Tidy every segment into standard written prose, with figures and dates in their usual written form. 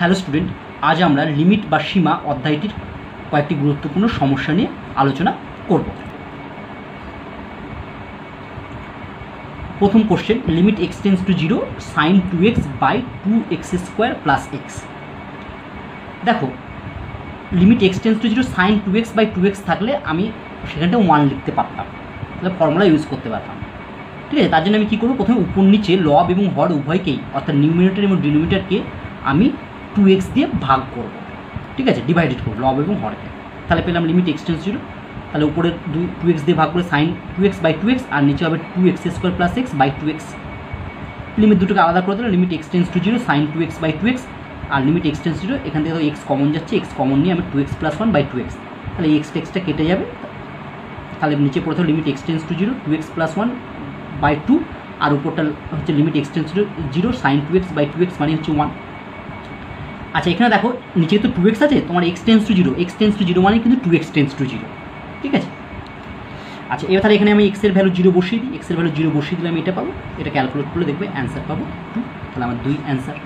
Hello student, আজ আমরা limit বা সীমা অধ্যায়টির কয়েকটি গুরুত্বপূর্ণ সমস্যা নিয়ে আলোচনা করব। প্রথম question, limit x tends to 0 sin 2x by 2x² plus x. দেখো, limit x tends to 0 sin 2x by 2x থাকলে আমি সেখানটা 1 লিখতে পারতাম, তাহলে ফর্মুলা ইউজ করতে পারতাম। ঠিক আছে, তার জন্য আমি কী করবো, প্রথমে উপর নিচে লব এবং হর উভয়কেই অর্থাৎ নিউমিনেটর এবং ডিনোমিনেটরকে আমি 2x দিয়ে ভাগ করব। ঠিক আছে, ডিভাইডেড করবো লব এবং হরকে, তাহলে পেলাম লিমিট এক্স টেন্স 0। তাহলে উপরে 2x দিয়ে ভাগ করে sin 2x বাই 2x, আর নিচে হবে 2x² plus x by 2x। Limit দুটোকে আলাদা করে দিলে limit x tends to 0 sin 2x by 2x, আর লিমিট এক্স টেন্স 0, এখান থেকে এক্স কমন যাচ্ছে, এক্স কমন নিয়ে আমি 2x প্লাস 1 বাই 2x, তাহলে এক্সটা কেটে যাবে। তাহলে নিচে পড়ে থাকবে limit x tends to 0 2x plus 1 by 2, আর উপরটা হচ্ছে limit x tends to 0 sin 2x by 2x মানে হচ্ছে 1। আচ্ছা, এখানে দেখো নিচে তো 2x আছে, তোমার এক্স টেন্স টু 0 মানে কিন্তু 2x টেন্স টু 0। ঠিক আছে, আচ্ছা এবার তাহলে এখানে আমি এক্সের ভ্যালু 0 বসিয়ে দিই, এক্সের ভ্যালু 0 বসিয়ে দিলে আমি এটা পাবো, এটা ক্যালকুলেট করলে দেখবে অ্যান্সার পাবো 2, তাহলে আমার 2 answer.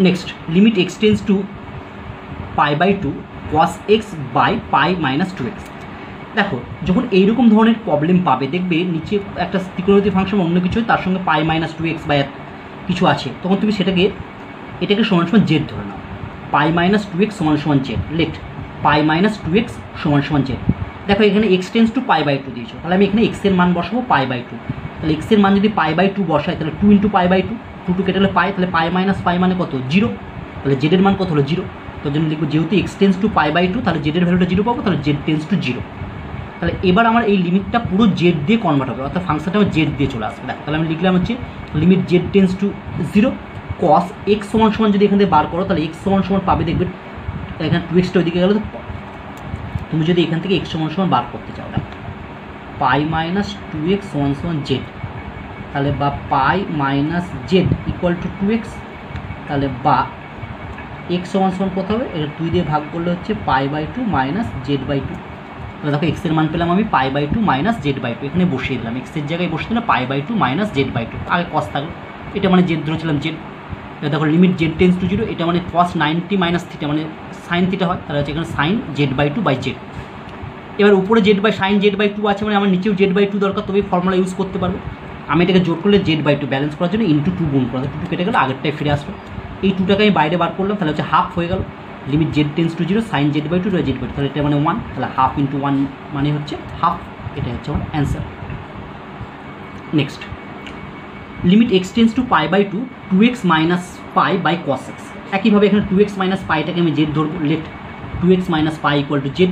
Next, limit x tends to π/2 cos x by pi minus 2x। দেখো, যখন এইরকম ধরনের প্রবলেম পাবে, দেখবে নিচে একটা ত্রিকোণমিতিক ফাংশন অন্য কিছু তার সঙ্গে পাই মাইনাস 2x বা কিছু আছে, তখন তুমি এটাকে সমান সমান জেড ধরে নাও। পাই মাইনাস 2x সমান সমান জেড, লেট পাই মাইনাস 2x সমান সমান জেড। দেখো এখানে এক্স টেন্স টু π/2 দিয়েছো, তাহলে আমি এখানে এক্সের মান বসাবো π/2। তাহলে এক্সের মান যদি π/2 বসাই, তাহলে 2 × π/2, 2 কেটে হলে পাই, তাহলে পাই মাইনাস পাই মানে কত, 0। তাহলে জেডের মান কত হলো 0, তার জন্য লিখবো যেহেতু এক্স টেন্স টু π/2, তাহলে জেডের ভ্যালুটা 0 পাবো, তাহলে জেড টেন্স টু 0। তাহলে এবার আমার এই লিমিটটা পুরো জেড দিয়ে কনভার্ট হবে, অর্থাৎ ফাংশনটা আমার জেড দিয়ে চলে আসবে। দেখো, তাহলে আমি লিখলাম হচ্ছে limit z tends to 0 cos x সমান সমান, যদি এখান থেকে বার করো তাহলে x সমান সমান পাবে, দেখবে এখানে 2xটা ওইদিকে গেল, তুমি যদি এখান থেকে x সমান সমান বার করতে চাও, দেখো পাই মাইনাস 2x সমান সমান জেড, তাহলে বা pi minus z equal to 2x, তাহলে বা x সমান সমান কত হবে, এটা 2 দিয়ে ভাগ করলে হচ্ছে π/2 মাইনাস z/2। তাহলে দেখো এক্সের মান পেলাম আমি π/2 মাইনাস z/2, এখানে বসিয়ে দিলাম, এক্সের জায়গায় বসিয়ে দিলাম π/2 মাইনাস z/2, আগে কস থাকলো, এটা মানে জেড ধরেছিলাম জেড। দেখো লিমিট জেড টেন্স টু 0, এটা মানে cos 90 মাইনাস থিটা মানে সাইন থিটা হয়, তাহলে হচ্ছে এখানে সাইন z/2 বাই জেড। এবার উপরে জেড বাই সাইন z/2 আছে, মানে আমার নিচেও z/2 দরকার, তবে ফর্মুলা ইউজ করতে পারবো। আমি এটাকে জোর করলে z/2 ব্যালেন্স করার জন্য ইন্টু 2 গুণ করা, 2 কেটে গেলে আগেরটাই ফিরে আসবে। এই 2টাকে আমি বাইরে বার করলাম, তাহলে হচ্ছে হাফ হয়ে গেল। Limit z tends to 0 sine z/2 by z/2, তাহলে এটা মানে 1, তাহলে হাফ ইন্টু 1 মানে হচ্ছে হাফ, এটা হচ্ছে আমার answer. Next, limit x tends to π/2 2x minus pi by cos x। একইভাবে এখানে 2x মাইনাস পাইটাকে আমি জেড ধরবো, let 2x minus pi equal to z.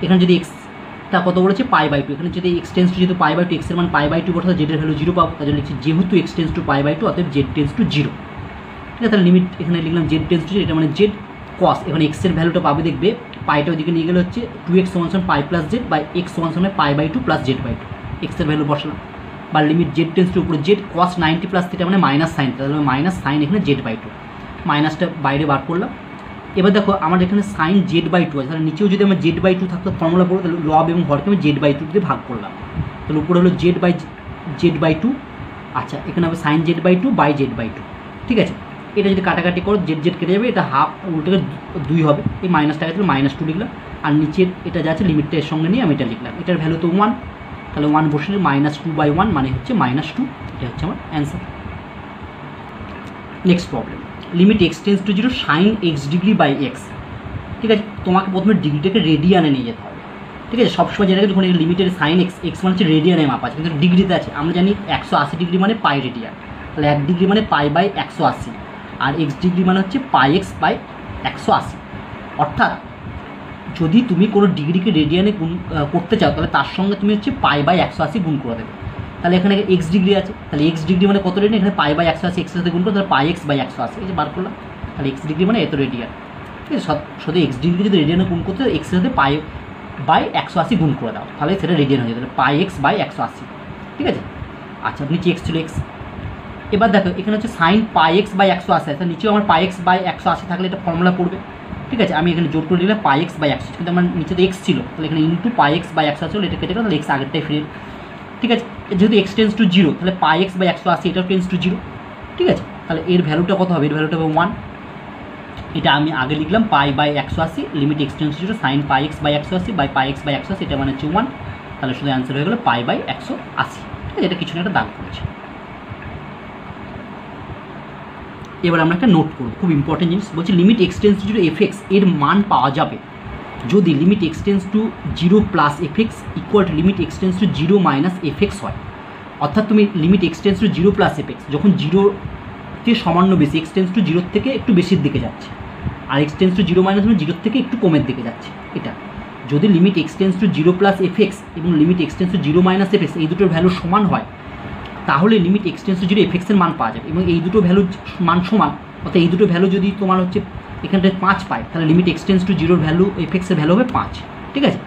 এখানে যদি এক্সটা কত বলেছে π/2, এখানে যদি এক্স টেন্স টু যেহেতু π/2, এক্সের মান π/2 বসাতে জেডের ভ্যালু 0 পাবো, তার জন্য লিখছি যেহেতু এক্স টেন্স টু π/2 অতএব জেড টেন্স টু 0। ঠিক আছে, তাহলে লিমিট এখানে লিখলাম জেড টেন্স টু 0, এটা মানে জেড কস, এখানে এক্সের ভ্যালুটা পাবে, দেখবে পাইটা ওইদিকে নিয়ে গেলে হচ্ছে 2x সমান সমান পাই প্লাস জেড বাই এক্স সমান সমান π/2 প্লাস z/2, এক্সের ভ্যালু বসালাম। বা লিমিট জেড টেন্স টু উপরে জেড cos 90 প্লাস থিটা মানে মাইনাস সাইন, তাহলে মাইনাস সাইন এখানে z/2, মাইনাসটা বাইরে বার করলাম। এবার দেখো আমার এখানে সাইন z/2 আছে, তাহলে নিচেও যদি আমার z/2 থাকতো ফর্মুলা পড়বো, তাহলে লব এবং হরকে আমি z/2 দিয়ে ভাগ করলাম, তাহলে উপরে হলো z/2। আচ্ছা, এখানে হবে সাইন z/2 বাই z/2। ঠিক আছে, এটা যদি কাটাকাটি করো জেড কেটে যাবে, এটা হাফ উল্টে 2 হবে, এই মাইনাসটা গেছিলো -2 লিখলাম, আর নিচের এটা যা আছে লিমিটটা এর সঙ্গে নিয়ে আমি এটা লিখলাম, এটার ভ্যালু তো 1, তাহলে 1 বসলে -2/1 মানে হচ্ছে -2, এটা হচ্ছে আমার answer. Next problem, limit x tends to 0 sine x degree by x. ঠিক আছে, তোমাকে প্রথমে ডিগ্রিটাকে রেডিয়ানে নিয়ে যেতে হবে। ঠিক আছে, সবসময় যেটা যখন এই লিমিটের সাইন এক্স মানে হচ্ছে রেডিয়ানে মাপ আছে, কিন্তু ডিগ্রিতে আছে। আমরা জানি 180 ডিগ্রি মানে পাই রেডিয়ান, তাহলে 1 ডিগ্রি মানে পাই বাই 180, আর এক্স ডিগ্রি মানে হচ্ছে পাই এক্স বাই 180। অর্থাৎ যদি তুমি কোনো ডিগ্রিকে রেডিয়ানে গুণ করতে চাও, তাহলে তার সঙ্গে তুমি হচ্ছে পাই বাই 180 গুণ করে দেবে। তাহলে এখানে এক্স ডিগ্রি আছে, তাহলে এক্স ডিগ্রি মানে কত রেডিয়ান, এখানে পাই বাই 180 এক্সের সাথে গুণ করে, তাহলে পাই এক্স বাই 180, এই যে বার করলাম, তাহলে এক্স ডিগ্রি মানে এত রেডিয়ান। ঠিক আছে, শুধু এক্স ডিগ্রি যদি রেডিয়ানে গুণ করতে এক্সের সাথে পাই বাই 180 গুণ করে দাও, তাহলে সেটা রেডিয়ান হয়ে যাবে, তাহলে পাই এক্স বাই 180। ঠিক আছে, আচ্ছা নিচে এক্স ছিল এক্স। এবার দেখো এখানে হচ্ছে সাইন পাই এক্স বাই 180, তাহলে নিচেও আমার পাই এক্স বাই 180 থাকলে এটা ফর্মুলা পড়বে। ঠিক আছে, আমি এখানে জোর করে দিলে পাই এক্স বাই 180, কিন্তু আমার নিচে তো এক্স ছিল, তাহলে এখানে ইন্টু পাই এক্স বাই 180 হলো, এটা কেটে গেল, তাহলে এক্স আগেরটাই ফিরে। ঠিক আছে, যেহেতু এক্স টেন্স টু 0, তাহলে পাই এক্স বাই 180 এটাও টেন্স টু 0। ঠিক আছে, তাহলে এর ভ্যালুটা কত হবে? এর ভ্যালুটা হবে 1। এটা আমি আগে লিখলাম π/180 limit x tends to sine πx/180 by πx/180, এটা মানে হচ্ছে 1। তাহলে শুধু অ্যান্সার হয়ে গেল π/180। ঠিক আছে, এটা কিছু না একটা দাগ করেছে। এবার আমরা একটা নোট করব, খুব ইম্পর্টেন্ট জিনিস। বলছি লিমিট এক্সটেন্স টু এফএক্স এর মান পাওয়া যাবে যদি limit x tends to 0 plus f x equal to limit x tends to 0 minus f x হয়। অর্থাৎ তুমি limit x tends to 0 plus f x যখন 0-তে সামান্য বেশি, এক্সটেন্স টু 0 থেকে একটু বেশির দিকে যাচ্ছে, আর এক্সটেন্স টু 0 মাইনাস মানে 0 থেকে একটু কমের দিকে যাচ্ছে। এটা যদি limit x tends to 0 plus f x এবং limit x tends to 0 minus f x এই দুটোর ভ্যালু সমান হয়, তাহলে লিমিট এক্সটেন্স টু 0 এফএক্সের মান পাওয়া যাবে। এবং এই দুটো ভ্যালু মান সমান, অর্থাৎ এই দুটো ভ্যালু যদি তোমার হচ্ছে এখানটায় 5 পায়, তাহলে লিমিট এক্সটেন্স টু 0 ভ্যালু এফএক্সের ভ্যালু হবে 5। ঠিক আছে,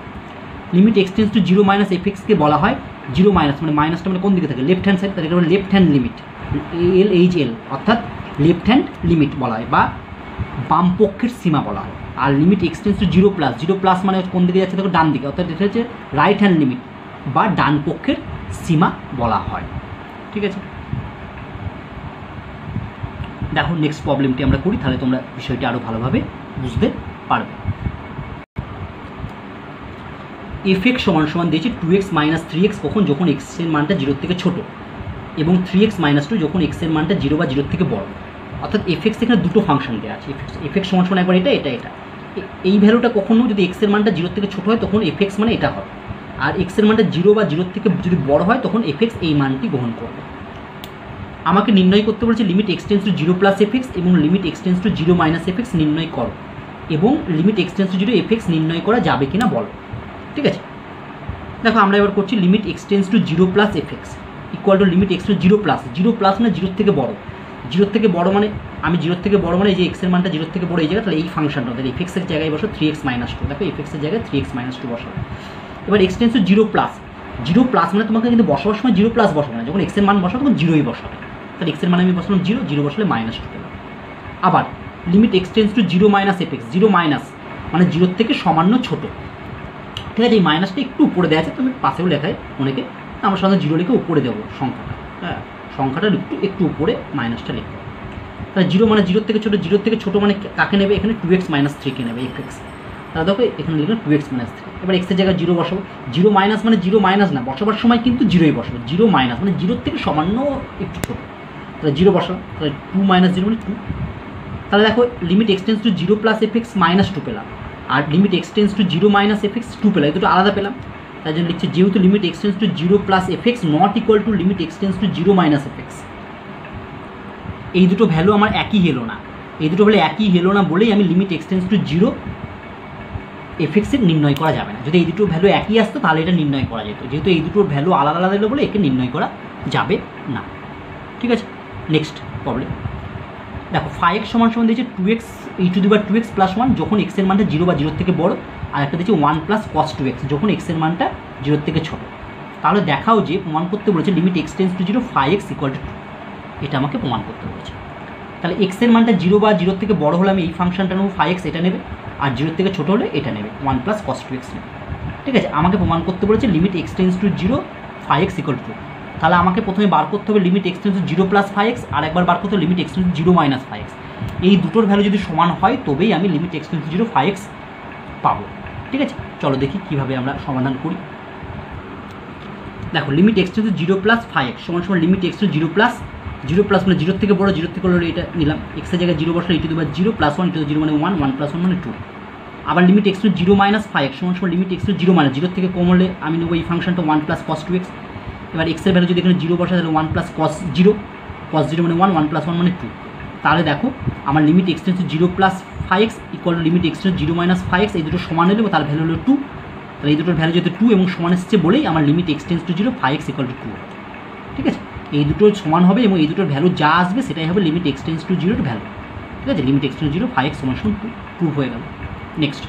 লিমিট এক্সটেন্স টু 0 মাইনাস এফএক্সকে বলা হয় 0 মাইনাস মানে মাইনাসটা মানে কোন দিকে থাকে? লেফট হ্যান্ড সাইড, তাহলে এটা লেফট হ্যান্ড লিমিট, LHL, অর্থাৎ লেফট হ্যান্ড লিমিট বলা হয় বা বাম পক্ষের সীমা বলা হয়। আর limit x tends to 0 plus, 0 plus মানে কোন দিকে যাচ্ছে? দেখো ডান দিকে, অর্থাৎ এটা হচ্ছে রাইট হ্যান্ড লিমিট বা ডান পক্ষের সীমা বলা হয়। ঠিক আছে, দেখো নেক্সট প্রবলেমটি আমরা করি, তাহলে তোমরা বিষয়টি আরও ভালোভাবে বুঝতে পারবে। এফএক্স সমান সমান দিয়েছে 2x মাইনাস 3x কখন? যখন এক্সের মানটা 0 থেকে ছোট, এবং 3x মাইনাস 2 যখন এক্সের মানটা 0 বা 0 থেকে বড়। অর্থাৎ এফএক্স এখানে দুটো ফাংশন দেওয়া আছে। এফএক্স সমান সমান একবার এটা, এই ভ্যালুটা কখনো যদি এক্সের মানটা 0 থেকে ছোট হয় তখন এফএক্স মানে এটা হবে, আর এক্সের মানটা 0 বা 0 থেকে যদি বড় হয় তখন এফএক্স এই মানটি গ্রহণ করবে। আমাকে নির্ণয় করতে বলেছে limit x tends to 0 plus f x এবং limit x tends to 0 minus f x নির্ণয় করো, এবং লিমিট এক্সটেন্স টু 0 এফএক্স নির্ণয় করা যাবে কিনা বলো। ঠিক আছে, দেখো আমরা এবার করছি limit x tends to 0 plus f x equal to limit x tends to 0 plus. 0 plus মানে 0 থেকে বড়, 0 থেকে বড় মানে আমি 0 থেকে বড় মানে এই যে এক্সের মানটা 0 থেকে বড় এই জায়গায়, তাহলে এই ফাংশনটা তাহলে এফএক্সের জায়গায় বসো 3x মাইনাস 2। দেখো এফএক্সের জায়গায় 3x মাইনাস 2 বসাবে। এবার এক্সটেন্স টু 0 প্লাস, 0 প্লাস মানে তোমাকে কিন্তু বসাবার সময় 0 প্লাস বসাবে না, যখন এক্সের মান বসাবে তখন 0ই বসাবে। তাহলে এক্সের মান আমি বসালাম 0, 0 বসালে মাইনাস 2 পেলাম। আবার limit x tends to 0 minus f x, 0 minus মানে 0 থেকে সামান্য ছোট। ঠিক আছে, এই মাইনাসটা একটু উপরে দেওয়া আছে, তুমি পাশেও লেখায় অনেকে, আমরা সাধারণত 0 লিখে উপরে দেবো সংখ্যাটা। হ্যাঁ, সংখ্যাটা একটু উপরে মাইনাসটা লিখবো। তাহলে 0 মানে 0 থেকে ছোটো, 0 থেকে ছোটো মানে কাকে নেবে? এখানে 2x মাইনাস 3কে নেবে এফএক্স। তাহলে দেখো এখানে লিখলাম 2x মাইনাস 3। এবার এক্সের জায়গায় 0 বসাবো। 0 মাইনাস মানে 0 মাইনাস না, বসাবার সময় কিন্তু 0ই বসাবো। 0 মাইনাস মানে 0 থেকে সামান্য একটু ছোটো, তাহলে 0 বসাবো। তাহলে 2 মাইনাস 0 মানে 2। তাহলে দেখো limit x tends to 0 plus f x minus 2 পেলাম, আর limit x tends to 0 minus f x 2 পেলাম, এই দুটো আলাদা পেলাম। তাই জন্য লিখছে যেহেতু limit x tends to 0 plus f x not equal to limit x tends to 0 minus f x, এই দুটো ভ্যালু আমার একই হলো না, এই দুটো ভ্যালু একই হলো না বলেই আমি লিমিট এক্সটেন্স টু 0 এফএক্সের নির্ণয় করা যাবে না। যদি এই দুটো ভ্যালু একই আসতো তাহলে এটা নির্ণয় করা যেত, যেহেতু এই দুটোর ভ্যালু আলাদা আলাদা হলো বলে একে নির্ণয় করা যাবে না। ঠিক আছে, নেক্সট প্রবলেম দেখো 5x সমান সমান দিয়েছে 2x e⁻2x প্লাস 1 যখন এক্সের মানটা 0 বা 0 থেকে বড়, আর একটা দিয়েছে 1 প্লাস cos 2x যখন এক্সের মানটা 0 থেকে ছোট। তাহলে দেখাও যে প্রমাণ করতে বলেছে limit x tends to 0 5x equal to 2, এটা আমাকে প্রমাণ করতে বলেছে। তাহলে এক্সের মানটা 0 বা 0 থেকে বড় হলে আমি এই ফাংশনটা নেব 5x, এটা নেবে, আর 0 থেকে ছোটো হলে এটা নেবে 1 প্লাস cos 2x নেবে। ঠিক আছে, আমাকে প্রমাণ করতে বলেছে limit x tends to 0 5x equal to 2। তাহলে আমাকে প্রথমে বার করতে হবে limit x tends to 0 plus 5x, আর একবার বার করতে হবে limit x tends to 0 minus 5x। এই দুটোর ভ্যালু যদি সমান হয় তবেই আমি লিমিট এক্সটেন্স টু 0 5x পাবো। ঠিক আছে, চলো দেখি কীভাবে আমরা সমাধান করি। দেখো limit x tends to 0 plus 5x সমান সমান লিমিট এক্স টু 0 প্লাস মানে 0 থেকে বড়, 0 থেকে বড় এটা নিলাম, এক্সের জায়গায় 0 বসলে e⁻0 প্লাস 1 0 মানে 1, 1 প্লাস 1 মানে 2। আবার limit x two 0 minus 5x সমান সমান লিমিট এক্স টু 0 মাইনাস 0 থেকে কম হলে আমি নেবো এই ফাংশনটা 1 প্লাস cos 2x। এবার এক্সের ভ্যালু যদি এখানে 0 বসে তাহলে 1 প্লাস cos 0 মানে 1, 1 প্লাস 1 মানে 2। তাহলে দেখো আমার limit x tends to 0 plus 5x equal to limit x tends to 0 minus 5x, এই দুটো সমান হলে তার ভ্যালু হলো 2। তাহলে এই দুটোর ভ্যালু যেহেতু 2 এবং সমান এসছে বলেই আমার limit x tends to 0 5x equal to 2। ঠিক আছে, এই দুটো সমান হবে এবং এই দুটোর ভ্যালু যা আসবে সেটাই হবে লিমিট এক্সটেন্স টু 0 এর ভ্যালু। ঠিক আছে, লিমিট এক্সটেন্স টু 0 5x সমান সমান 2 প্রুফ হয়ে গেল। নেক্সট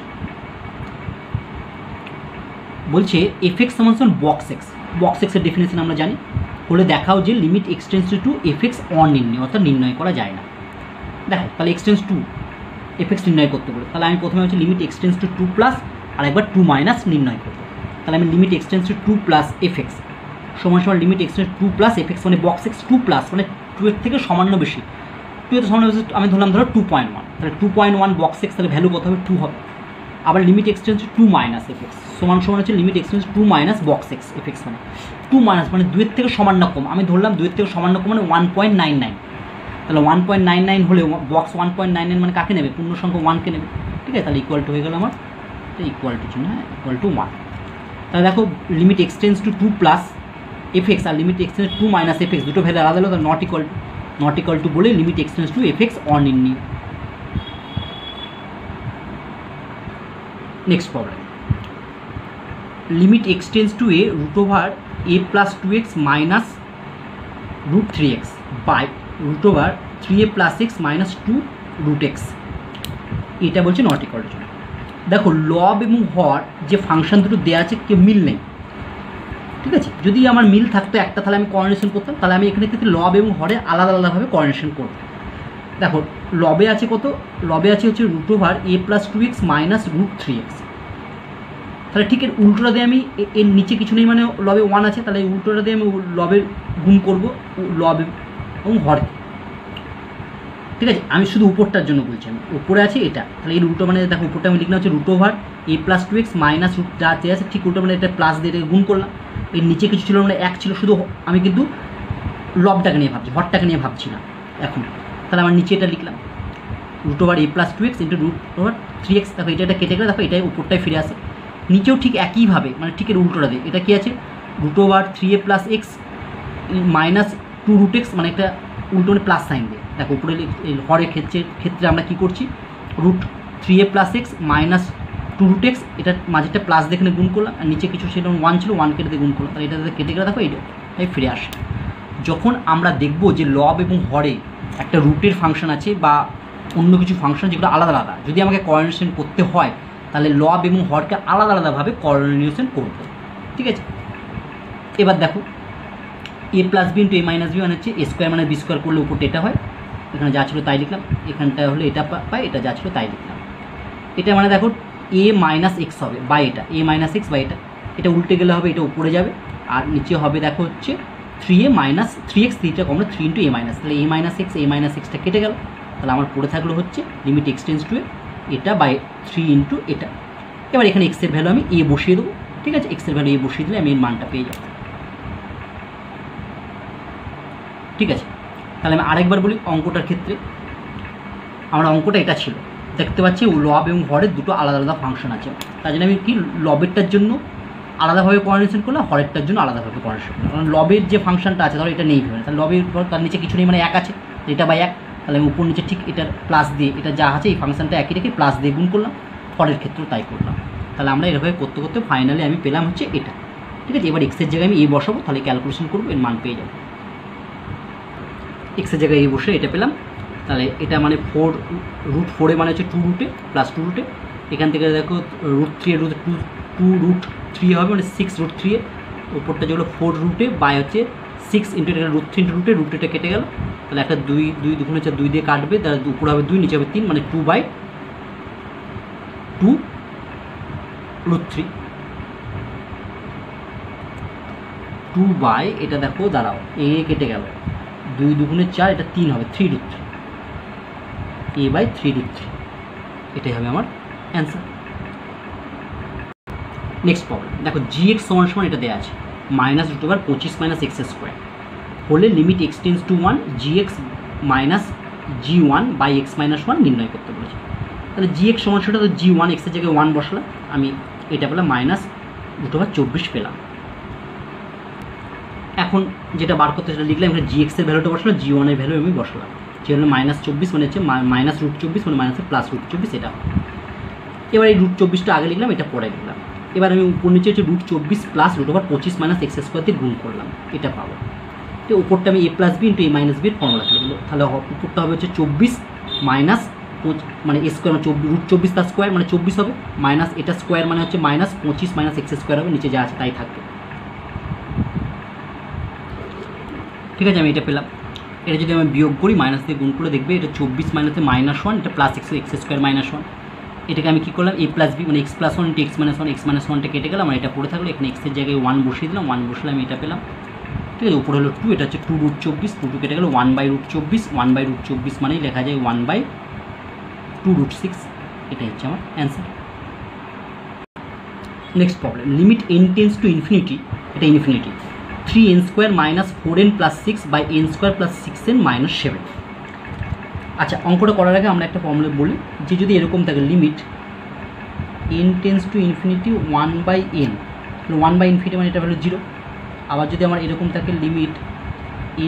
বলছে এফএক্স সমান সমান বক্স এক্সের ডেফিনেশন আমরা জানি, হলে দেখাও যে লিমিট এক্সটেন্স টু এফএক্স অনির্ণয় অর্থাৎ নির্ণয় করা যায় না। দেখো তাহলে এক্সটেন্স টু এফএক্স নির্ণয় করতে বলে, তাহলে আমি প্রথমে হচ্ছে লিমিট এক্সটেন্স টু 2 প্লাস আর একবার 2 মাইনাস নির্ণয় করবো। তাহলে আমি limit x tends to 2 plus f x সমান সমান লিমিট এক্সটেন্স 2 প্লাস এফএক্স মানে বক্স এক্স 2 প্লাস মানে 2 এর থেকে সামান্য বেশি, 2 এর সমান আমি ধরলাম ধরো 2.1, তাহলে 2.1 বক্স এক্স, তাহলে ভ্যালু কত হবে 2 হবে। আবার limit x tends to 2 minus f x সমান সমান হচ্ছে limit x tends 2 minus box x f x, মানে 2 মাইনাস মানে 2 এর থেকে সমান না কম, আমি ধরলাম 2 এর থেকে সমান না কম মানে 1.99, তাহলে 1.99 হলে বক্স 1.99 মানে কাকে নেবে, পূর্ণ সংখ্যা 1কে নেবে, ঠিক আছে। তাহলে ইকুয়াল টু হয়ে গেল আমার ইকুয়াল টু চিহ্ন, হ্যাঁ ইকুয়াল টু 1। তাহলে দেখো limit x tends to 2 plus f x আর limit x tends 2 minus f x দুটো ভ্যালু আলাদা হলো, নট ইকুয়াল টু বলে limit x tends to f x অনির্ণীয়। Next problem, limit x tends to a root over a plus 2x minus root 3x by root over 3a plus x minus 2 root x, এটা বলছে not equal two. দেখো লব এবং হর যে function দুটো দেওয়া আছে কেউ মিল নেই, ঠিক আছে। যদি আমার মিল থাকতো একটা তাহলে আমি কোঅর্ডিনেশন করতাম, তাহলে আমি এখানে কিন্তু লব এবং হরে আলাদা আলাদাভাবে কোঅর্ডিনেশন করব। দেখো লবে আছে কত, লবে আছে হচ্ছে root over a plus 2x minus root 3x, তাহলে ঠিক এর উল্টোটা দিয়ে আমি এর নিচে কিছু নেই মানে লবে 1 আছে, তাহলে এই উল্টোটা দিয়ে আমি লবের গুণ করবো লব এবং হরকে, ঠিক আছে। আমি শুধু উপরটার জন্য বলছি, আমি উপরে আছে এটা, তাহলে এর উল্টো মানে দেখো উপরটা আমি লিখলাম হচ্ছে root over a plus 2x minus root যা আছে ঠিক উল্টো মানে এটা প্লাস দিয়ে এটাকে গুণ করলাম, এর নিচে কিছু ছিল মানে 1 ছিল, শুধু আমি কিন্তু লবটাকে নিয়ে ভাবছি, হরটাকে নিয়ে ভাবছি না এখন। তাহলে আমার নিচে এটা লিখলাম root over a plus 2x into root over 3x, দেখো এটা কেটে গেলে দেখো এটাই উপরটায় ফিরে আসে, নিচেও ঠিক একইভাবে মানে ঠিক এর উল্টোটা দিয়ে এটা কী আছে root over 3a plus x minus 2 root x, মানে একটা উল্টো মানে প্লাস সাইন দিয়ে, দেখো উপরে হরের ক্ষেত্রে আমরা কী করছি root 3a plus x minus 2 root x, এটা মাঝেটা প্লাস দেখে গুণ করলাম, আর নিচে কিছু সেটা 1 ছিল 1 কেটে গুণ করলাম, তাহলে এটা কেটে গেলে দেখো এইটাই ফিরে আসে। যখন আমরা দেখব যে লব এবং হরে একটা রুটের ফাংশন আছে বা অন্য কিছু ফাংশন যেগুলো আলাদা আলাদা, যদি আমাকে কোঅর্ডিনেশন করতে হয় তাহলে লব এবং হরকে আলাদা আলাদাভাবে কোঅর্ডিনেশন করব, ঠিক আছে। এবার দেখো এ plus b into a minus B মানে হচ্ছে এ স্কোয়ার মানে বি স্কোয়ার করলে উপরটা এটা হয়, এখানে যা ছিল তাই লিখলাম, এখানটা হলে এটা পাই, এটা যা ছিল তাই লিখলাম। এটা মানে দেখো এ মাইনাস এক্স হবে বাই এটা এ মাইনাস এক্স বাই এটা উল্টে গেলে হবে এটা উপরে যাবে, আর নিচে হবে দেখো হচ্ছে 3a মাইনাস 3x, 3টা কমলো 3 ইন্টু এ মাইনাস, তাহলে এ মাইনাস এক্সটা কেটে গেল, তাহলে আমার পড়ে থাকলো হচ্ছে লিমিট এক্সটেন্স টু এটা বাই 3 ইন্টু এটা। এবার এখানে এক্সের ভ্যালু আমি এ বসিয়ে দেবো, ঠিক আছে, এক্সের ভ্যালু এ বসিয়ে দিলে আমি এর মানটা পেয়ে যাব, ঠিক আছে। তাহলে আমি আরেকবার বলি অঙ্কটার ক্ষেত্রে, আমার অঙ্কটা এটা ছিল, দেখতে পাচ্ছি লব এবং হরের দুটো আলাদা আলাদা ফাংশন আছে, তার জন্য আমি কি লবেরটার জন্য আলাদাভাবে কোঅর্ডিনেশন করলাম, হরেরটার জন্য আলাদাভাবে কোঅর্ডিনেশন করলাম, কারণ লবের যে ফাংশনটা আছে ধরো এটা নেই ভেবে, তাহলে লবের পর তার নিচে কিছু নেই মানে 1 আছে, এটা বাই 1, তাহলে আমি উপর নিচে ঠিক এটার প্লাস দিয়ে এটা যা আছে এই ফাংশনটা একই রেখে প্লাস দিয়ে গুণ করলাম, হরের ক্ষেত্রেও তাই করলাম, তাহলে আমরা এরভাবে করতে করতে ফাইনালি আমি পেলাম হচ্ছে এটা, ঠিক আছে। এবার এক্সের জায়গায় আমি এ বসাবো, তাহলে ক্যালকুলেশন করবো এর মান পেয়ে যাবো, এক্সের জায়গায় এ বসে এটা পেলাম, তাহলে এটা মানে 4 রুট 4 মানে হচ্ছে 2 রুটে প্লাস 2 রুটে, এখান থেকে দেখো রুট 3 রুট 2 রুট 3 হবে মানে 6 রুট 3 ওপরটা যেগুলো 4 রুটে বাই হচ্ছে 6 ইন্টু এটা রুট 3 রুটে রুটেটা কেটে গেল, তাহলে একটা 2 দুগুণ হচ্ছে 2 দিয়ে কাটবে, তাহলে উপরে হবে 2 নিচে হবে 3 মানে 2 বাই 2 রুট 3, 2 বাই এটা দেখো দাঁড়াও এ কেটে গেল 2 দুগুণে 4, এটা 3 হবে 3 রুট 3 এ বাই 3 রুট 3, এটাই হবে আমার অ্যান্সার। নেক্সট প্রবলেম দেখো জি এক্স সমান সমান এটা দেওয়া আছে minus root over 25 minus x square হলে limit x tends to 1 g x minus g 1 by x minus 1 নির্ণয় করতে বলেছে। তাহলে জি এক্স সমান সেটা তো জি 1 এক্সের জায়গায় 1 বসলাম, আমি এটা পেলাম মাইনাস রুট ওভার 24 পেলাম। এখন যেটা বার করতে সেটা লিখলাম, এখানে জি এক্সের ভ্যালুটা বসলাম, জি 1 এর ভ্যালু আমি বসলাম, যে হলো মাইনাস 24 মানে হচ্ছে মাইনাস রুট 24 মানে মাইনাসের প্লাস রুট 24 এটা। এবার এই রুট 24টা আগে লিখলাম, এটা পরে লিখলাম, এবার আমি উপর নিচে হচ্ছে root 24 plus root over 25 minus x square দিয়ে গুণ করলাম, এটা পাবো। তো উপরটা আমি a plus b into a minus বির ফর্মুলা লিখলো, তাহলে উপরটা হবে হচ্ছে 24 মাইনাস মানে এ স্কোয়ার মানে রুট 24 তার স্কোয়ার মানে 24 হবে, মাইনাস এটা স্কোয়ার মানে হচ্ছে মাইনাস 25 মাইনাস এক্স স্কোয়ার হবে, নিচে যা আছে তাই থাকবে, ঠিক আছে। আমি এটা পেলাম, এটা যদি আমি বিয়োগ করি মাইনাস দিয়ে গুণ করে দেখবে এটা 24 মাইনাসে -1, এটা প্লাস এক্স স্কোয়ার -1, এটাকে আমি কী করলাম এ প্লাস বি মানে x plus 1 into x minus 1, x minus 1টা কেটে গেলাম, আর এটা পড়ে থাকলো, এখানে এক্সের জায়গায় 1 বসিয়ে দিলাম, 1 বসলে আমি এটা পেলাম, ঠিক ঠিক আছে, উপরে হলো 2, এটা হচ্ছে 2√24, 2 কেটে গেল 1/√24, 1/√24 মানেই লেখা যায় 1/2√6, এটাই হচ্ছে আমার answer. Next problem, limit n tends to infinity, এটা infinity, 3n² - 4n + 6 n² + 6n - 7। আচ্ছা, অঙ্কটা করার আগে আমরা একটা প্রবলেম বলি যে যদি এরকম থাকে limit n tends to infinity 1/n, 1/∞ মানে এটা হলো 0। আবার যদি আমার এরকম থাকে limit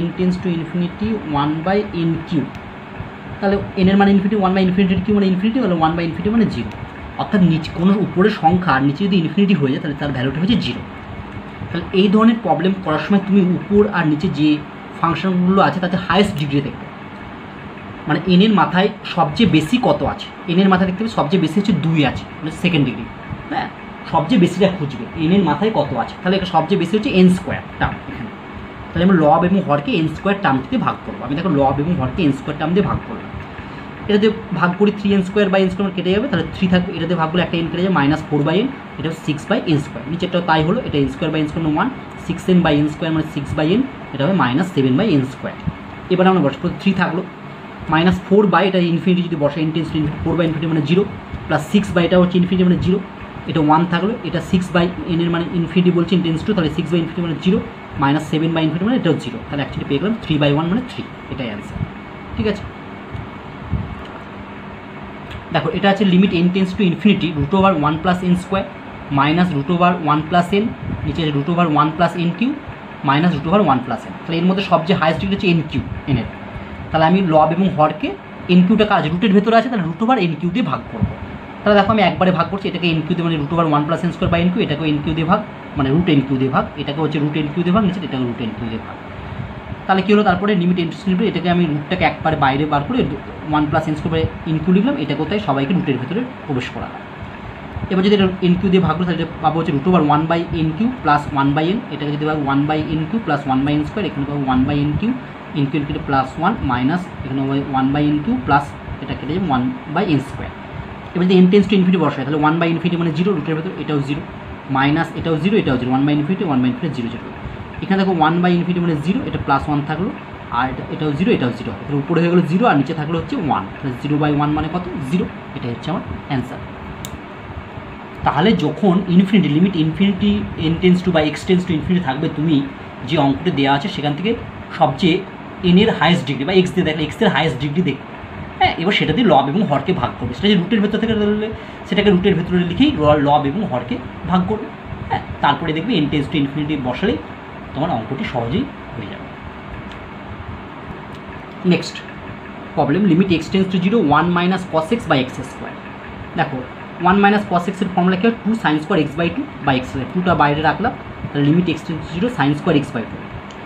n tends to infinity 1/n³, তাহলে n এর মানে ইনফিনিটি, 1/∞ কিউ মানে ইনফিনিটি, তাহলে 1/∞ মানে 0। অর্থাৎ নিচে কোনো উপরের সংখ্যা আর নিচে যদি ইনফিনিটি হয়ে যায় তাহলে তার ভ্যালুটা হচ্ছে 0। তাহলে এই ধরনের প্রবলেম করার সময় তুমি উপর আর নিচে যে ফাংশনগুলো আছে তাতে হাইয়েস্ট ডিগ্রি দেখবে, মানে n এর মাথায় সবচেয়ে বেশি কত আছে, n এর মাথায় দেখতে হবে সবচেয়ে বেশি হচ্ছে 2 আছে, মানে সেকেন্ড ডিগ্রি। হ্যাঁ, সবচেয়ে বেশিটা খুঁজবে n এর মাথায় কত আছে, তাহলে এটা সবচেয়ে বেশি হচ্ছে n² টার্ম এখানে। তাহলে আমরা লব এবং হরকে n² টার্ম দিয়ে ভাগ করবো। আমি দেখো লব এবং হরকে n² টার্ম দিয়ে ভাগ করলাম। এটাতে ভাগ করি 3n² কেটে যাবে, তাহলে 3 থাকবে, এটাতে ভাগ করলে একটা n কেটে যাবে, -4/n, এটা 6/n², নিচেরটাও তাই হলো, এটা n²/n² 1, 6n/n² মানে 6/n, এটা হবে -7/n²। এবার আমরা বসে 3 থাকলো, -4 এটা ইনফিনিটি যদি বসে n টেন্স টু ইনফিনিটি 4/∞ মানে 0, +6 এটা হচ্ছে ইনফিনিটি মানে 0, এটা 1 থাকলো, এটা 6/n এর মানে ইনফিনিটি বলছি n টেন্স টু, তাহলে 6/∞ মানে 0, -7/∞ মানে এটাও 0, তাহলে অ্যাকচুয়ালি পেয়ে গেলাম 3/1 মানে 3, এটাই অ্যান্সার। ঠিক আছে, দেখো এটা আছে limit n tends to infinity √1 + n² -√1 + n, নিচে √1 + n³ -√1 + n। তাহলে এর মধ্যে সবচেয়ে হাইয়েস্ট ডিগ্রি হচ্ছে n³ n এর। তাহলে আমি লব এবং হরকে n³ কাজ রুটের ভেতরে আছে, তাহলে √n³ দিয়ে ভাগ করবো। তাহলে দেখো আমি একবারে ভাগ করছি, এটাকে n³ দিয়ে মানে √1 + n² n³, এটাকে n³ দিয়ে ভাগ মানে √n³ দিয়ে ভাগ, এটাকে হচ্ছে √n³ দিয়ে ভাগ, নিচে এটাকে √n³ দিয়ে ভাগ। তাহলে কী হলো, তারপরে লিমিট n টেন্স টু এটাকে আমি রুটটাকে একবারে বাইরে বার করে 1 + n² n³ লিখলাম, এটা কোথায় সবাইকে রুটের ভেতরে প্রবেশ করা হয়। এবার যদি এটা n³ দিয়ে ভাগ করি তাহলে এটা পাবো হচ্ছে √1/n³ + 1/n, এটাকে যদি ভাগ 1/n³ + 1/n², এখানে পাবো 1/n³ n³ +1 মাইনাস এখানে 1/n³ প্লাস এটা কেটে যাবে 1/n²। এবার যদি n টেন্স টু ইনফিনিটি বসায় তাহলে 1/∞ মানে 0, রুটের ভেতর এটাও 0, মাইনাস এটাও 0, এটাও 0, 1/∞ 1/∞ 0 0। এখানে দেখো 1/∞ মানে 0, এটা +1 থাকলো, আর এটাও 0, এটাও 0, তাহলে উপরে হয়ে গেলো 0 আর নিচে থাকলো হচ্ছে 1, তাহলে 0/1 মানে কত 0, এটাই হচ্ছে আমার অ্যান্সার। তাহলে যখন infinity limit infinity n tends to বা x টেন্স টু ইনফিনিটি থাকবে, তুমি যে অঙ্কটি দেওয়া আছে সেখান থেকে সবচেয়ে n এর হাইয়েস্ট ডিগ্রি বা x দিয়ে দেখলে x এর হাইয়েস্ট ডিগ্রি দেখবে। হ্যাঁ, এবার সেটা দিয়ে লব এবং হরকে ভাগ করবে, সেটা যে রুটের ভেতর থেকে ধরলে সেটাকে রুটের ভেতরে লিখেই লব এবং হরকে ভাগ করবে। হ্যাঁ, তারপরে দেখবে n টেন্স টু ইনফিনিটি বসালেই তোমার অঙ্কটি সহজেই হয়ে যাবে। Next problem, limit x tends to 0 1 - cos x x²। দেখো 1 - cos x এর ফর্মুলা কি হয়, 2 sin² x/2 x², 2টা বাইরে রাখলাম, তাহলে limit x tends to 0 sin² x/2।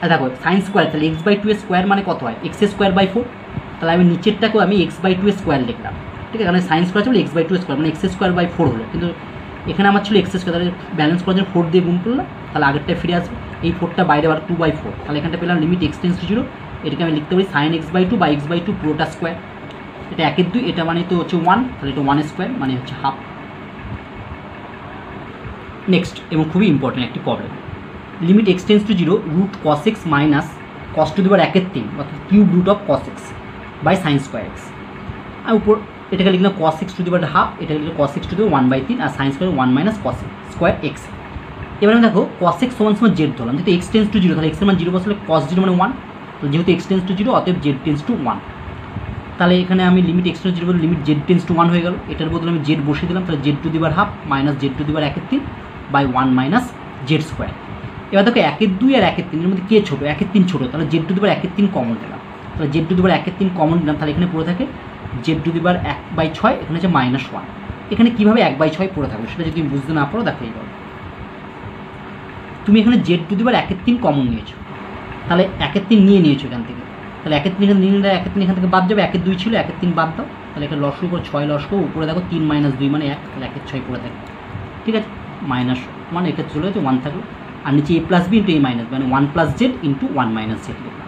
আর দেখো sin², তাহলে x/2 এর স্কোয়ার মানে কত হয়, x²/4, তাহলে আমি নিচেরটাকেও আমি x/2 এর স্কোয়ার লিখলাম। ঠিক আছে, কারণ sin² ছিল x/2 স্কোয়ার মানে x²/4 হলো, কিন্তু এখানে আমার ছিল x², তাহলে ব্যালেন্স করার জন্য 4 দিয়ে গুণ করলাম, তাহলে আগেরটা ফিরে আসবে, এই 4টা বাইরে আবার 2/4, তাহলে এখানটা পেলাম লিমিট x টেন্স টু 0, এটাকে আমি লিখতে পারি sin x/2 x/2 পুরোটা স্কোয়ার, এটা 1 এর 2, এটা মানে তো হচ্ছে 1, তাহলে এটা 1² মানে হচ্ছে হাফ। নেক্সট এবং খুবই ইম্পর্টেন্ট একটি problem, limit x tends to 0 √cos x - cos to the power 1/3 অর্থাৎ cube root of cos x sin² x। আর উপর এটাকে লিখলাম cos x to the power half, এটাকে লিখলাম cos x to the power 1/3 আর sin² 1 - cos x²। এবার আমি দেখো cos x = z ধরলাম, যেহেতু x টেন্স টু 0 তাহলে x এর মান 0 বসালে cos 0 মানে 1, তো যেহেতু x টেন্স টু 0 অতএব z টেন্স টু 1, তাহলে এখানে আমি limit x tends to 0 limit z tends to 1 হয়ে গেল, এটার বদলে আমি z বসিয়ে দিলাম, তাহলে z to the power half minus z to the power 1/3 1 - z²। এবার দেখো 1/2 আর 1/3 এর মধ্যে কে ছোটো, 1/3 ছোটো, তাহলে z to the power 1/3 common দিলাম, তাহলে z to the power 1/3 common দিলাম, তাহলে এখানে পড়ে থাকে z টু দি পাওয়ার 1/6, এখানে হচ্ছে -1। এখানে কীভাবে 1/6 পড়ে থাকবে সেটা যদি তুমি বুঝতে না পারো দেখো এইভাবে, তুমি এখানে z to the power 1/3 common নিয়েছো, তাহলে 1/3 নিয়েছো এখান থেকে, তাহলে 1/3 এখানে নিয়ে নিলে 1/3 এখান থেকে বাদ যাবে, 1/2 ছিল 1/3 বাদ দাও, তাহলে এখানে লসগু করে 6 লসগু, উপরে দেখো 3 - 2 মানে 1, তাহলে 1/6 পড়ে থাকে। ঠিক আছে, -1 এটা চলে যাচ্ছে 1 থাকলো, আর নিচে a + b × a - মানে 1 + z × 1 - z লিখলাম।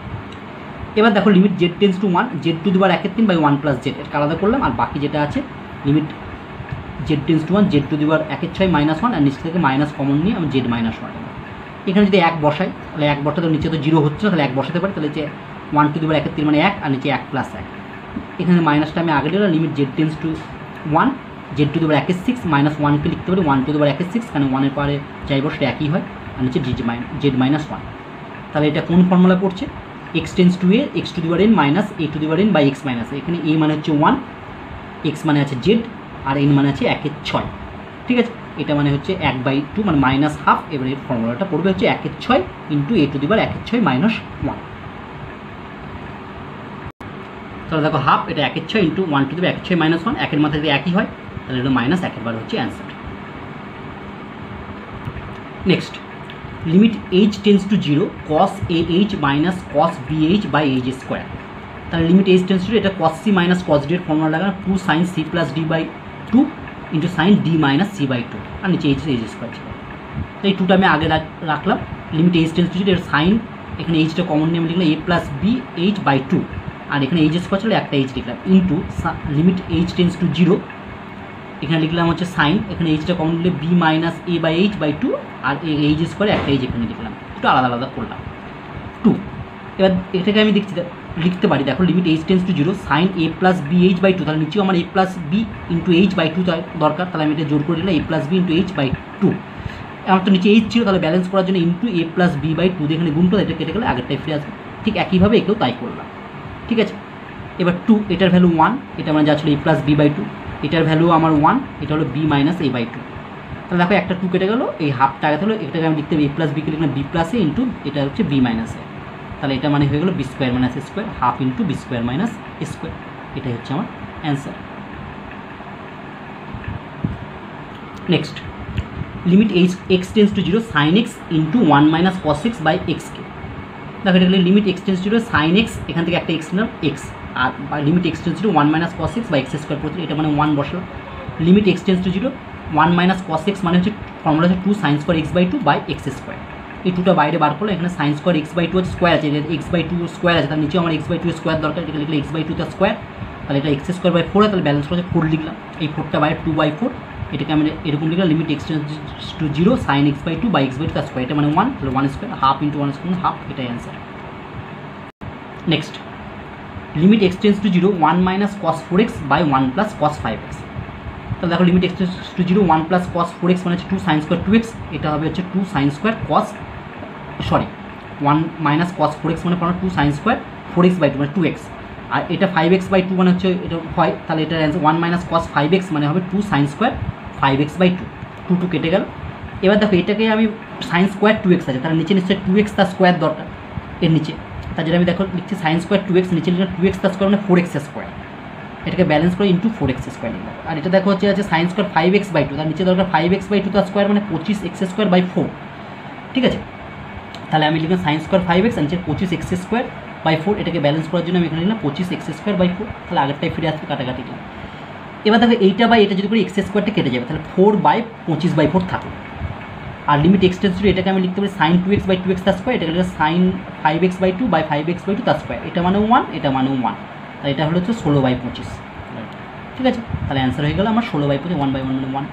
এবার দেখো limit z tends to 1 z to the power 1/3 1 + z, এটা আলাদা করলাম, আর বাকি যেটা আছে limit z tends to 1 z to the power 1/6 -1, আর নিচ থেকে মাইনাস কমন নিয়ে আমি z - 1 এখানে যদি 1 বসাই তাহলে 1 বসাতে নিচে তো 0 হচ্ছে না, তাহলে 1 বসাতে পারি, তাহলে যে 1 টু দি পাওয়ার 1 মানে 1 আর নিচে 1 প্লাস 1। এখানে মাইনাসটা আমি আগে দিলাম, limit z tends to 1, z to the power 1/6 minus 1কে লিখতে পারি 1 টু দি পাওয়ার 1/6, কারণ 1-এর পাওয়ারে যাই বসে একই হয়, আর নিচে জেড মাইনাস 1। তাহলে এটা কোন ফর্মুলা পড়ছে? x tends to a x to the power n minus a to the power n by x minus a। এখানে a মানে হচ্ছে 1, x মানে আছে z, আর n মানে আছে 1/6। ঠিক আছে, এটা মানে হচ্ছে 1/2 মানে মাইনাস হাফ। এবার এর ফর্মুলাটা পড়বে হচ্ছে 1/6 into a to the power 1/6 minus 1। তাহলে দেখো হাফ, এটা 1/6 into 1 two the power 1/6 minus 1, 1-এর মাথায় যদি একই হয় তাহলে এটা মাইনাস 1-এর বার হচ্ছে answer. Next, limit h tends to 0 cos ah minus cos bh by h square. তাহলে লিমিট h টেন্স টু, এটা cos c minus cos d এর ফর্মুলা লাগানো 2 sin c plus d by 2 into sine d minus c by 2, আর নিচে h square ছিল। তো এই 2টা আমি আগে রাখলাম। লিমিট h টেন্স টু 0, এর সাইন এখানে এইচটা কমন নিয়ে আমি লিখলাম a plus b h by 2, আর এখানে h স্কোয়ার ছিল একটা h লিখলাম, into limit h tends to 0, এখানে লিখলাম হচ্ছে সাইন, এখানে এইচটা কমন নিলে b minus a by h by 2, আর এই h স্কোয়ারে একটা h এখানে লিখলাম, একটু আলাদা আলাদা করলাম 2। এবার এটাকে আমি লিখতে পারি, দেখো limit h tends to 0 sine a plus b h by 2, তাহলে নিচেও আমার a plus b into h by 2 দরকার, তাহলে আমি এটা জোর করে দিলাম a plus b into h by 2। আমার তো নিচে এইচ ছিল, তাহলে ব্যালেন্স করার জন্য into a plus b by 2 এখানে গুণ করে এটা কেটে গেলে আগেরটাই ফিরে আসবে। ঠিক একইভাবে একেও তাই করলাম। ঠিক আছে, এবার 2, এটার ভ্যালু 1, এটা মানে যা ছিল a প্লাস বি বাই 2, এটার ভ্যালু আমার 1, এটা হলো b মাইনাস a বাই 2। তাহলে দেখো একটা 2 কেটে গেলো, এই হাফটা আগে হলো, এটাকে আমি লিখতে হবে a প্লাস বিকে লিখলাম b প্লাস a ইন্টু এটা হচ্ছে b মাইনাস a, তাহলে এটা মানে হয়ে গেলো b square minus a square, half into b square minus a square. এটাই হচ্ছে আমার answer. Next, limit x tends to 0 sine x into 1 minus cos x by এক্সকে। দেখো এটা limit x tends to 0 sine x, এখান থেকে একটা x নিলাম x, আর limit x tends to 1 minus cos x by x square পড়ছে, এটা মানে 1 বসলাম। Limit x tends to 0 1 minus cos x মানে হচ্ছে ফর্মুলা হচ্ছে 2 sine square x by 2 by x square. এই 2টা বাইরে বার করলো, এখানে সাইন স্কোয়ার x বাই 2 হচ্ছে স্কোয়ার আছে, x বাই 2 স্কোয়ার আছে, তার নিচেও আমার x বাই 2 স্কোয়ার দরকার, এটা লিখলে x বাই 2 স্কোয়ার, তাহলে এটা x স্কোয়ার বাই 4, তাহলে ব্যালেন্স করে 4 লিখলাম। এই 4টা বাইরে 2 বাই 4, এটাকে আমি এরকম লিখলাম limit x tends to 0 sine x by 2 by x by 2 square, এটা মানে 1, তাহলে 1 square, half into 1 square half, এটাই answer. Next, limit x tends to 0 1 minus cos 4x by 1 plus cos 5x। তাহলে দেখো limit x tends to 0 1 plus cos 4x মানে হচ্ছে 2 sine square 2x, এটা হবে হচ্ছে 2 sine square cos 1 minus cos 4x মানে 2 sine square 4x by 2 মানে 2x, আর এটা 5x বাই 2 মানে হচ্ছে এটা হয়, তাহলে এটা অ্যান্সার 1 মাইনাস কস 5x মানে হবে 2 সাইন স্কোয়ার 5x বাই 2, 2 কেটে গেল। এবার দেখো এটাকে আমি সাইন স্কোয়ার 2x আছে, তার নিচে নিশ্চয়ই 2x তার স্কোয়ার দরকার, এর নিচে, তার জন্য আমি দেখো লিখছি সাইন স্কোয়ার 2x, নিচে লিখলাম 2x তার স্কোয়ার মানে 4x স্কোয়ার, এটাকে ব্যালেন্স করে ইন্টু 4x স্কোয়ার লিখলাম। আর এটা দেখো হচ্ছে সাইন স্কোয়ার 5x বাই 2, তার নিচে দরকার 5x বাই 2 তার স্কোয়ার মানে 25x স্কোয়ার বাই 4। ঠিক আছে, তাহলে আমি লিখলাম সাইন স্কোয়ার 5x আর নিচে 25x স্কোয়ার বাই 4, এটাকে ব্যালেন্স করার জন্য আমি এখানে লিখলাম 25x স্কোয়ার বাই 4, তাহলে আগেরটাই ফিরে আসবে কাটাকাটি। এবার দেখো এইটা বাই এটা যদি করে x স্কোয়ারটা কেটে যাবে, তাহলে 4 বাই 25 বাই 4 থাকবে। আর লিমিট x টেন্স টু, এটাকে আমি লিখতে পারি সাইন 2x বাই 2x তার স্কোয়ার, এটাকে লিখে sign 5x by 2 by 5x by 2 তার স্কোয়ার, এটা মানে 1, এটা মানে 1, তাহলে এটা হলো হচ্ছে 16 বাই 25। ঠিক আছে, তাহলে অ্যান্সার হয়ে গেল আমার 16 বাই 25, 1 বাই 1 মানে 1।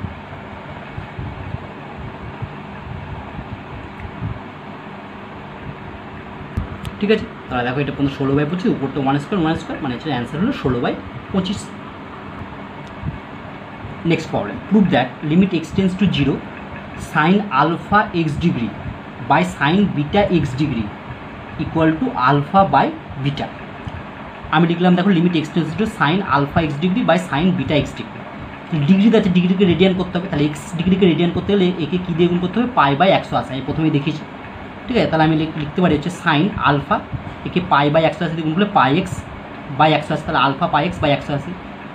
ঠিক আছে, তাহলে দেখো এটা 16 বাই 25, উপরটা 1 স্কোয়ার মানে হচ্ছে অ্যান্সার হলো 16 by 25। Next problem, prove that limit x tends to 0 sine alpha x degree by sine beta x degree equal to alpha by beta. আমি লিখলাম দেখো limit x tends to sine alpha x degree by sine beta x degree. Degree আছে, ডিগ্রিকে radian করতে হবে, তাহলে x ডিগ্রিকে radian করতে হলে একে কী দিয়ে গুণ করতে হবে, পাই বাই 180, আমি প্রথমেই দেখিয়েছি। ঠিক আছে, তাহলে আমি লিখতে পারি হচ্ছে সাইন আলফা, একে পাই বাই 180 দিয়ে গুণ করলে পাই এক্স বাই 180, তাহলে আলফা পাই এক্স বাই 180,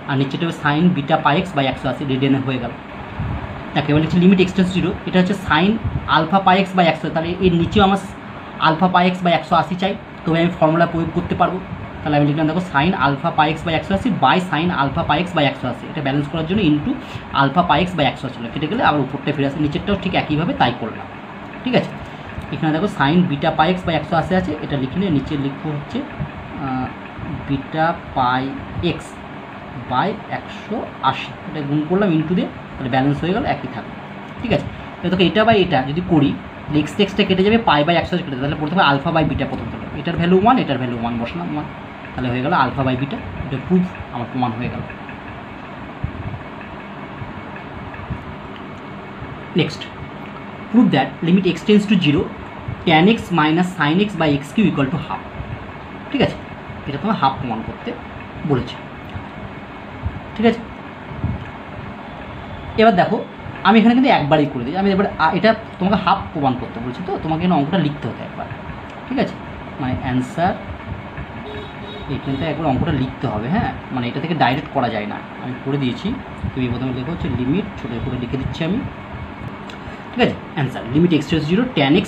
আর নিচেটা হবে sine beta pi x by 180, রেডিয়ানে হয়ে গেল। দেখো এবার লিখছি লিমিট x টেন্স টু 0, এটা হচ্ছে sine alpha pi x by 180, তাহলে এর নিচেও আমার আলফা পাই এক্স বাই 180 চাই, তবে আমি ফর্মুলা প্রয়োগ করতে পারবো। তাহলে আমি লিখলাম দেখো sine alpha pi x by 180 by sine alpha pi x by 180, এটা ব্যালেন্স করার জন্য into alpha pi x by 180 ছিল, কেটে গেলে আবার উপরটা ফিরে আসে, নিচেরটাও ঠিক একইভাবে তাই করলাম। ঠিক আছে, এখানে দেখো sine beta pi x by 180 আছে, এটা লিখলে নিচে লিখবো হচ্ছে বিটা পাই এক্স বাই 180, এটা গুণ করলাম ইন্টু দিয়ে, তাহলে ব্যালেন্স হয়ে গেল, একই থাকবে। ঠিক আছে, দেখো এটা বাই এটা যদি করি, এক্স এক্সটা কেটে যাবে, পাই বাই একসাথে কেটে যাবে, তাহলে প্রথমে আলফা বাই বিটা প্রথম হলো, এটার ভ্যালু 1, এটার ভ্যালু 1 বসালাম 1, তাহলে হয়ে গেল আলফা বাই বিটা, এটা প্রুফ আমার প্রমাণ হয়ে গেল। Next, prove that limit x tends to 0 tan x minus sine x by x cube equal to half. ঠিক আছে, এটা তোমার হাফ প্রমাণ করতে বলেছে। ঠিক আছে, এবার দেখো আমি এখানে কিন্তু একবারই করে দিই, আমি এবার এটা তোমাকে হাফ প্রমাণ করতে বলছি, তো তোমাকে এখানে অঙ্কটা লিখতে হতো একবার। ঠিক আছে, মানে অ্যান্সার এখানটা একবার অঙ্কটা লিখতে হবে, হ্যাঁ, মানে এটা থেকে ডাইরেক্ট করা যায় না, আমি করে দিয়েছি। তুমি প্রথমে লেখো হচ্ছে লিমিট, ছোটো করে লিখে দিচ্ছি আমি। ঠিক আছে, answer limit x tends 0 tan x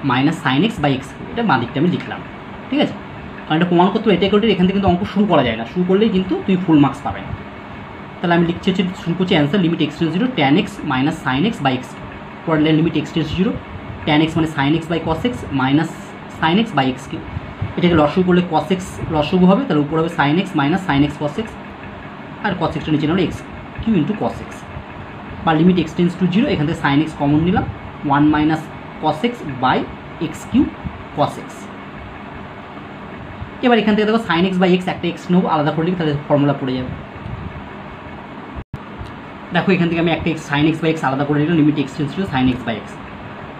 minus sine x by x, এটা বাঁ দিকটা আমি লিখলাম। ঠিক আছে, কারণ এটা প্রমাণ করতে হবে, এটা করতে এখান থেকে কিন্তু অঙ্ক শুরু করা যায় না, শুরু করলেই কিন্তু তুমি ফুল মার্কস পাবে না। তাহলে আমি লিখছি হচ্ছে, শুরু করছি answer limit x tends 0 tan x minus sine x by x, পড়লে limit x tends 0 tan x মানে sine x by cos x minus sine x by x cube, এটাকে লসগু করলে কস এক্স লসগু হবে, তাহলে উপর হবে sine x minus sine x cos x, আর কস এক্সটা নিচে হলো x cube into cos x, বা লিমিট এক্স টেন্স টু 0, এখান থেকে সাইন এক্স কমন নিলাম, 1 minus cos x by x cube cos x. এবার এখান থেকে দেখো সাইন এক্স বাই এক্স, একটা এক্স নেব আলাদা করে লিখি, তাহলে ফর্মুলা পড়ে যাবে। দেখো এখান থেকে আমি একটা সাইন এক্স বাই এক্স আলাদা করে নিলাম, limit x tends to sine x by x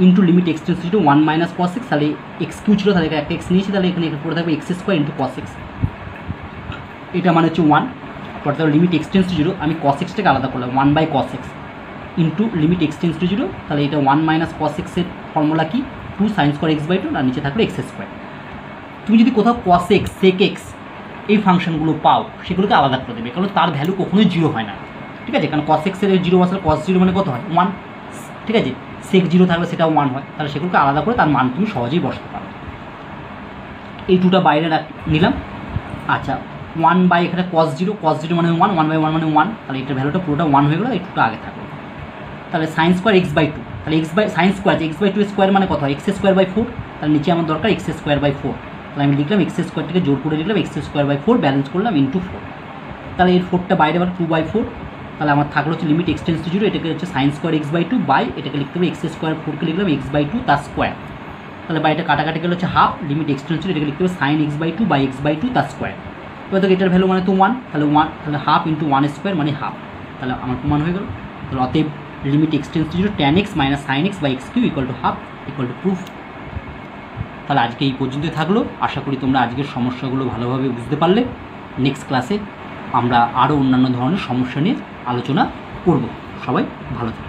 into limit x tends to 1 minus cos x, তাহলে এক্স কিউ ছিল, তাহলে একটা এক্স নিয়েছি, তাহলে এখানে পড়ে থাকবে x square into cos x, এটা মানে হচ্ছে 1, তাহলে লিমিট এক্স টেন্স টু 0, আমি কস এক্সটাকে আলাদা করলাম 1 by cos x into limit x tends to 0, তাহলে এটা 1 মাইনাস কস এক্সের ফর্মুলা কি 2 সাইন স্কোয়ার এক্স বাই 2, আর নিচে থাকলে এক্স স্কোয়ার। তুমি যদি কোথাও কস এক্স সেক এক্স এই ফাংশনগুলো পাও, সেগুলোকে আলাদা করে দেবে, কারণ তার ভ্যালু কখনোই 0 হয় না। ঠিক আছে, কারণ কস এক্সের 0 আসলে কস 0 মানে কত হয় 1, ঠিক আছে, সেক 0 থাকলে সেটাও 1 হয়, তাহলে সেগুলোকে আলাদা করে তার মান তুমি সহজেই বসাতে পারো। এই 2টা বাইরে নিলাম। আচ্ছা, 1 বাই এখানে কস 0 মানে 1, 1 বাই 1 মানে 1, তাহলে এটার ভ্যালুটা পুরোটা 1 হয়ে গেলো, এই 2টা আগে থাকলো। তাহলে সাইন স্কোয়ার এক্স বাই 2, তাহলে x by sine square x by 2 square মানে কত হয় এক্স স্কোয়ার বাই 4, তাহলে নিচে আমার দরকার এক্স স্কোয়ার বাই 4, তাহলে আমি লিখলাম এক্স স্কোয়ারটিকে জোর করে লিখলাম এক্স স্কোয়ার বাই 4, ব্যালেন্স করলাম ইন্টু 4, তাহলে এর 4টা বাইরে আবার 2 বাই 4, তাহলে আমার থাকলো হচ্ছে লিমিট এক্স টেন্স টু 0, এটাকে হচ্ছে sine square x by 2 by, এটাকে লিখতে হবে এক্স স্কোয়ার 4কে লিখলাম এক্স বাই 2 তার স্কোয়ার, তাহলে বাইটা কাটাকাটি গেলে হচ্ছে half, limit x tends to 0, এটাকে লিখতে হবে sine x by 2 by x by 2 তার স্কোয়ার। এবার তো এটার ভ্যালু মানে তো 1, তাহলে 1, তাহলে হাফ ইন্টু 1 স্কোয়ার মানে হাফ, তাহলে আমার প্রমাণ হয়ে গেল। তাহলে অতএব limit x tends to 0 tan x minus sine x by x cube equal to half equal to proof. তাহলে আজকে এই পর্যন্তই থাকলো, আশা করি তোমরা আজকের সমস্যাগুলো ভালোভাবে বুঝতে পারলে। নেক্সট ক্লাসে আমরা আরও অন্যান্য ধরনের সমস্যা নিয়ে আলোচনা করব। সবাই ভালো থাকবে।